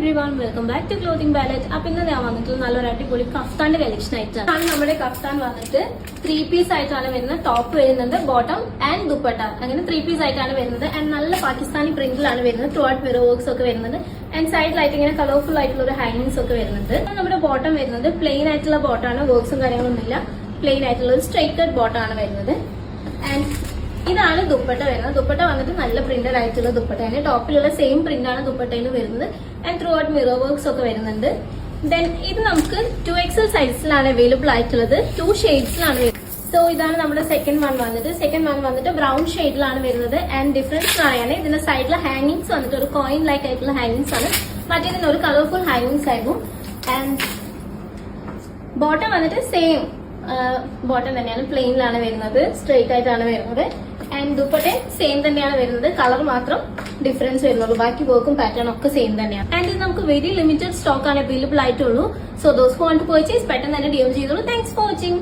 everyone, welcome back to Clothing Ballet. അപ്പോൾ ഇന്ന് ഞാൻ വന്നിട്ടുള്ള നല്ലൊരു അടിപൊളി കഫ്താന്റെ കളക്ഷൻ ആയിട്ടാണ്. നമ്മുടെ കഫ്താൻ വന്നിട്ട് 3 പീസ് ആയിട്ടാണ് വരുന്നത്. ടോപ്പ് വരുന്നത്, ബോട്ടം ആൻഡ് ദുപ്പട്ട, അങ്ങനെ 3 പീസ് ആയിട്ടാണ് വരുന്നത്. ആൻഡ് നല്ല പാകിസ്ഥാനി പ്രിന്റിലാണ് വരുന്നത്. ത്രൂ ഔട്ട് മിറർ വർക്ക്സ് ഒക്കെ വരുന്നത്. ആൻഡ് സൈഡിലായിട്ട് ഇങ്ങനെ കളർഫുൾ ആയിട്ടുള്ള ഒരു ഹാങ്ങിങ്സ് ഒക്കെ വരുന്നുണ്ട്. നമ്മുടെ ബോട്ടം വരുന്നത് പ്ലെയിൻ ആയിട്ടുള്ള ബോട്ടാണ്, വർക്ക്സും കാര്യങ്ങളൊന്നും ഇല്ല. പ്ലെയിൻ ആയിട്ടുള്ള ഒരു സ്ട്രൈറ്റ് കട്ട് ബോട്ടാണ് വരുന്നത്. ആൻഡ് ഇതാണ് ദുപ്പട്ട വരുന്നത്. ദുപ്പട്ട വന്നിട്ട് നല്ല പ്രിന്റഡ് ആയിട്ടുള്ള ദുപ്പട്ടയാണ്. ടോപ്പിലുള്ള സെയിം പ്രിന്റ് ആണ് ദുപ്പട്ടയിൽ വരുന്നത്. And through out mirror works ഒക്കെ വരുന്നുണ്ട്. ദെൻ ഇത് നമുക്ക് 2XL സൈസിലാണ് അവൈലബിൾ ആയിട്ടുള്ളത്. 2 ഷെയ്ഡ്സിലാണ് വരുന്നത്. സോ ഇതാണ് നമ്മുടെ സെക്കൻഡ് വൺ വന്നിട്ട് ബ്രൗൺ ഷെയ്ഡിലാണ് വരുന്നത്. ആൻഡ് ഡിഫറൻസ് പറയാൻ ഇതിന്റെ സൈഡിലെ ഹാങ്ങിങ്സ് വന്നിട്ട് ഒരു കോയിൻ ലൈക്ക് ആയിട്ടുള്ള ഹാങ്ങിങ്സ് ആണ്. മറ്റേതിന് ഒരു കളർഫുൾ ഹാങ്ങിങ്സ് ആയിരുന്നു. ആൻഡ് ബോട്ടം വന്നിട്ട് സെയിം ബോട്ടം തന്നെയാണ്, പ്ലെയിനിലാണ് വരുന്നത്, സ്ട്രെയിറ്റ് ആയിട്ടാണ് വരുന്നത്. ആൻഡ് ദുപ്പട്ട സെയിം തന്നെയാണ് വരുന്നത്, കളർ മാത്രം ഡിഫറൻസ് വരുന്നുള്ളൂ. ബാക്കി വർക്കും പാറ്റേൺ ഒക്കെ സെയിം തന്നെയാണ്. ആൻഡ് ഇത് നമുക്ക് വെരി ലിമിറ്റഡ് സ്റ്റോക്ക് ആണ് അവൈലബിൾ ആയിട്ടുള്ളൂ. So those who want to purchase പെട്ടെന്ന് തന്നെ DM ചെയ്തോളൂ. Thanks for watching.